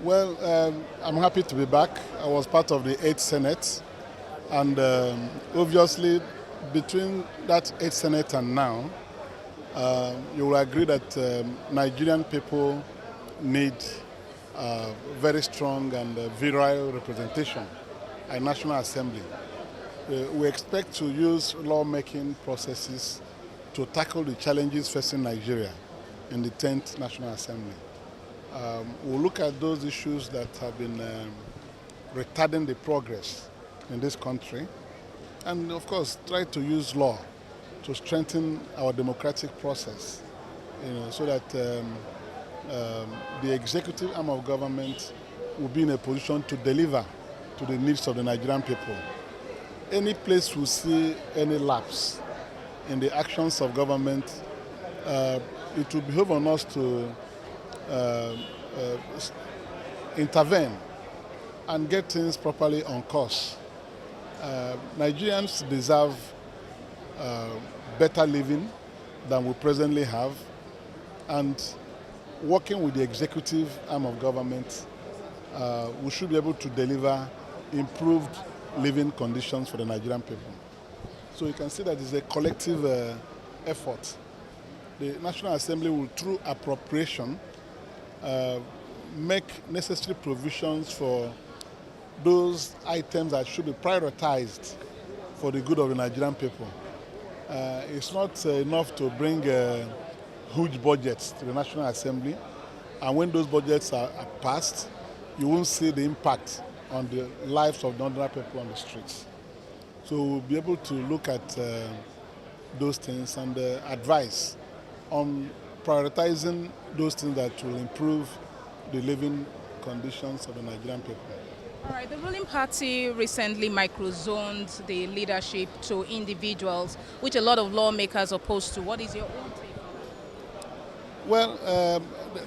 Well, I'm happy to be back. I was part of the 8th Senate, and obviously, between that 8th Senate and now, you will agree that Nigerian people need very strong and virile representation at National Assembly. We expect to use lawmaking processes to tackle the challenges facing Nigeria in the 10th National Assembly. We'll look at those issues that have been retarding the progress in this country, and of course try to use law to strengthen our democratic process, so that the executive arm of government will be in a position to deliver to the needs of the Nigerian people. Any place we see any lapse in the actions of government, it will behove on us to intervene and get things properly on course. Nigerians deserve better living than we presently have, and working with the executive arm of government, we should be able to deliver improved living conditions for the Nigerian people. So you can see that it's a collective effort. The National Assembly will, through appropriation, make necessary provisions for those items that should be prioritized for the good of the Nigerian people. It's not enough to bring huge budgets to the National Assembly, and when those budgets are passed, you won't see the impact on the lives of the ordinary people on the streets. So we'll be able to look at those things and advise on prioritizing those things that will improve the living conditions of the Nigerian people. All right, the ruling party recently microzoned the leadership to individuals, which a lot of lawmakers oppose to. What is your own take on that? Well,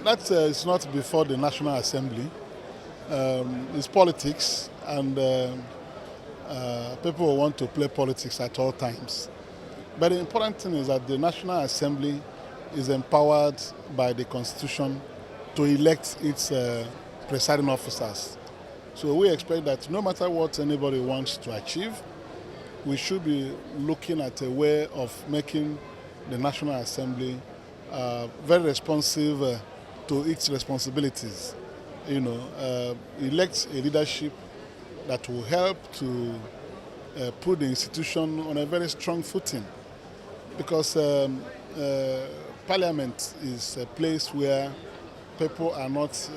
that is not before the National Assembly. It's politics, and people will want to play politics at all times. But the important thing is that the National Assembly is empowered by the Constitution to elect its presiding officers. So we expect that no matter what anybody wants to achieve, we should be looking at a way of making the National Assembly very responsive to its responsibilities. Elect a leadership that will help to put the institution on a very strong footing, because Parliament is a place where people are not,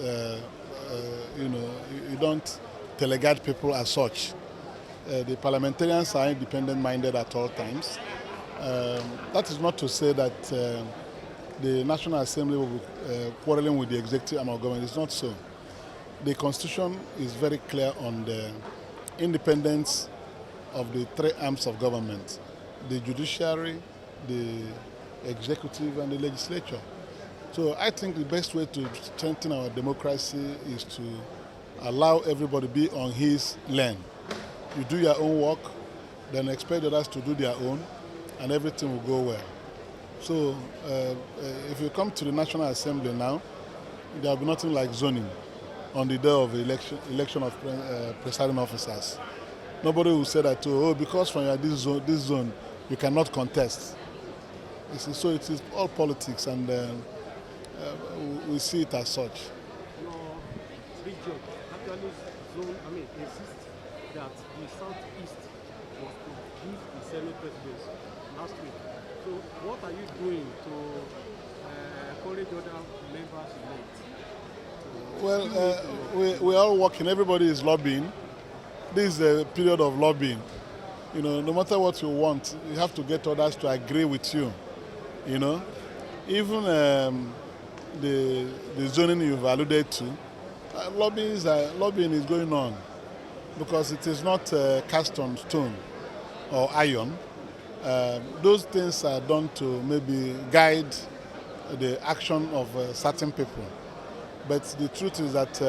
you don't delegate people as such. The parliamentarians are independent-minded at all times. That is not to say that the National Assembly will be quarreling with the executive arm of government. It's not so. The Constitution is very clear on the independence of the three arms of government: the judiciary, the executive, and the legislature. So I think the best way to strengthen our democracy is to allow everybody to be on his lane. You do your own work, then expect others to do their own, and everything will go well. So if you come to the National Assembly now, there will be nothing like zoning on the day of the election of presiding officers. Nobody will say that, because from this zone, you cannot contest. So it is all politics, and we see it as such. Your region actually insists that the Southeast was to give the Senate presidents last week. So what are you doing to encourage other members elect? Well, we're all working. Everybody is lobbying. This is a period of lobbying. No matter what you want, you have to get others to agree with you. Even the zoning you've alluded to, lobbying is going on, because it is not cast on stone or iron. Those things are done to maybe guide the action of certain people. But the truth is that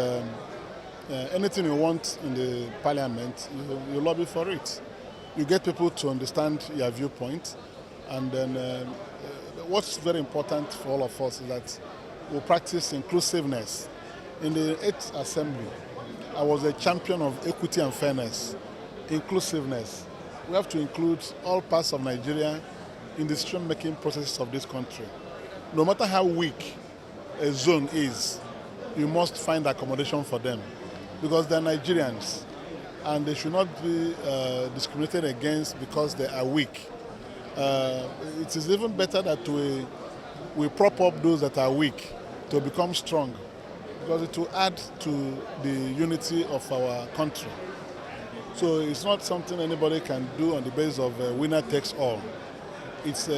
anything you want in the parliament, you lobby for it. You get people to understand your viewpoint, and then what's very important for all of us is that we practice inclusiveness In the 8th Assembly, I was a champion of equity and fairness, inclusiveness. We have to include all parts of Nigeria in the decision-making processes of this country. No matter how weak a zone is, you must find accommodation for them because they're Nigerians and they should not be discriminated against because they are weak. It is even better that we prop up those that are weak to become strong because it will add to the unity of our country. So it's not something anybody can do on the basis of winner takes all. It's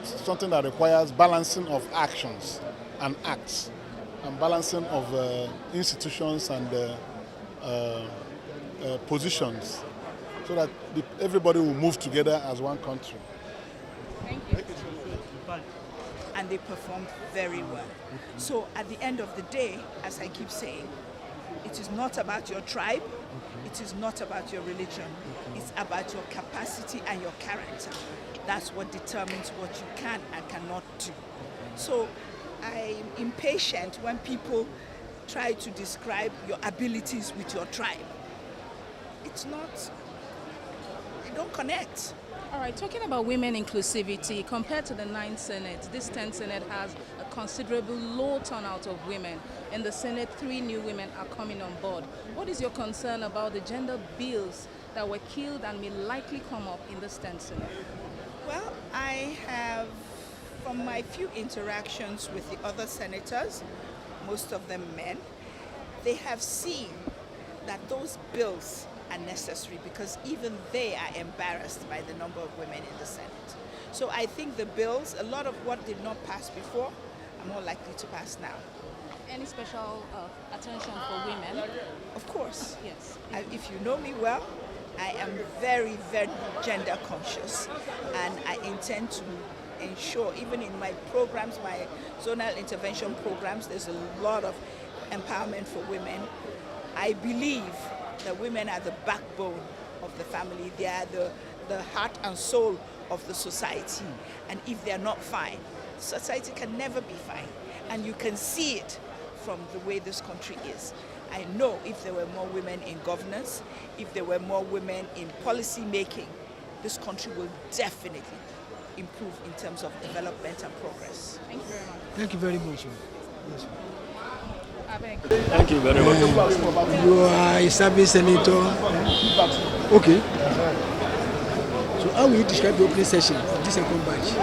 something that requires balancing of actions and acts and balancing of institutions and positions so that everybody will move together as one country. Thank you. And they performed very well. So at the end of the day, as I keep saying, it is not about your tribe, it is not about your religion, it's about your capacity and your character. That's what determines what you can and cannot do. So I'm impatient when people try to describe your abilities with your tribe. It's not, they don't connect. All right, talking about women inclusivity, compared to the 9th Senate, this 10th Senate has a considerable low turnout of women. In the Senate, 3 new women are coming on board. What is your concern about the gender bills that were killed and may likely come up in this 10th Senate? Well, I have, from my few interactions with the other senators, most of them men, they have seen that those bills are necessary because even they are embarrassed by the number of women in the Senate. So I think the bills, a lot of what did not pass before, are more likely to pass now. Any special attention for women? Of course. Yes. If you know me well, I am very, very gender conscious, and I intend to ensure, even in my programs, my zonal intervention programs, there's a lot of empowerment for women. I believe that women are the backbone of the family. They are the heart and soul of the society. And if they're not fine, society can never be fine. And you can see it from the way this country is. I know if there were more women in governance, if there were more women in policy making, this country will definitely improve in terms of development and progress. Thank you very much. Thank you very much. Yes. Thank you very much. You are a service senator. Okay. So how will you describe the opening session of this second batch?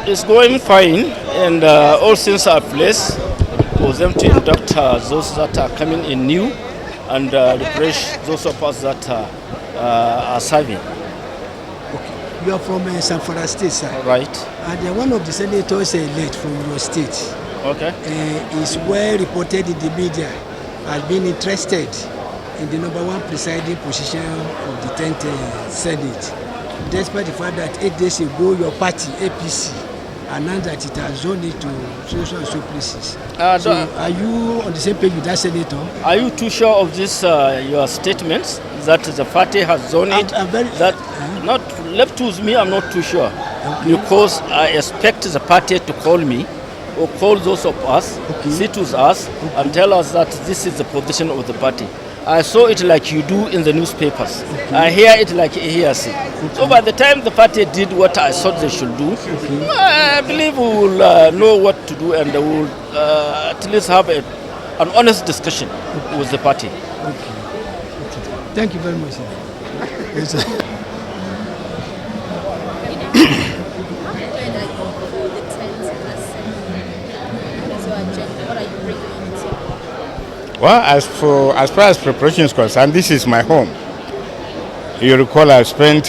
It's going fine, and all things are placed for them to induct those that are coming in new and refresh those of us that are serving. Okay. You are from Sanfara State, sir. Right. And one of the senators elect from your state. Okay. Is well reported in the media as being interested in the #1 presiding position of the 10th Senate, despite the fact that 8 days ago your party, APC, announced that it has zoned it to so and so places. So are you on the same page with that senator? Are you too sure of this, your statements, that the party has zoned it? I'm very, that not left to me, I'm not too sure. Okay. Because I expect the party to call me or call those of us, sit with us, and tell us that this is the position of the party. I saw it like you do in the newspapers. I hear it like a hearsay. So by the time the party did what I thought they should do, I believe we will know what to do, and we will at least have an honest discussion with the party. Okay. Thank you very much, sir. Yes, sir. Well, as far as preparation is concerned, this is my home. You recall I've spent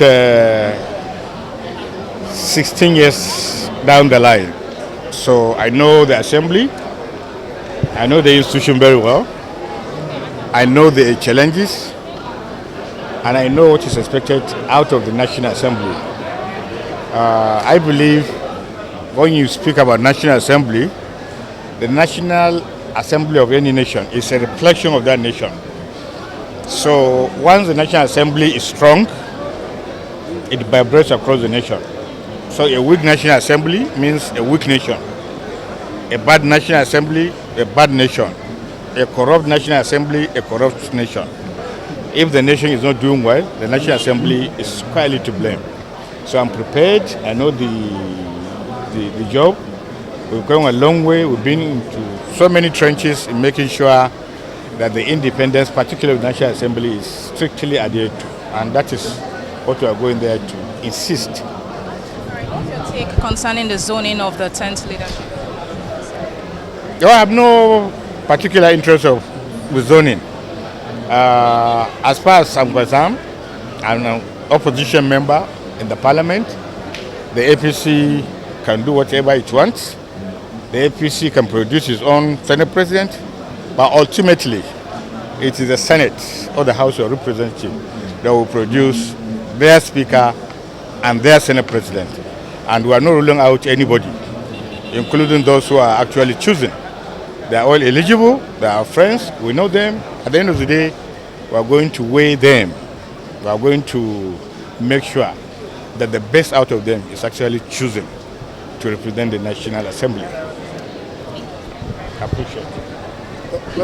16 years down the line. So I know the assembly, I know the institution very well, I know the challenges, and I know what is expected out of the National Assembly. I believe when you speak about National Assembly, the National Assembly of any nation is a reflection of that nation. So once the National Assembly is strong, it vibrates across the nation. So a weak National Assembly means a weak nation. A bad National Assembly a bad nation, a corrupt National Assembly, a corrupt nation. If the nation is not doing well, the National Assembly is quietly to blame. So I'm prepared. I know the job. We've gone a long way. We've been into so many trenches in making sure that the independence, particularly of the National Assembly, is strictly adhered to. And that is what we are going there to insist. What's your take concerning the zoning of the 10th leadership? I have no particular interest with zoning. As far as I'm concerned, I'm an opposition member in the parliament. The APC can do whatever it wants. The APC can produce its own Senate president, but ultimately it is the Senate or the House of Representatives that will produce their speaker and their Senate president. And we are not ruling out anybody, including those who are actually choosing. They are all eligible, they are friends, we know them. At the end of the day, we are going to weigh them. We are going to make sure that the best out of them is actually chosen to represent the National Assembly. I appreciate it.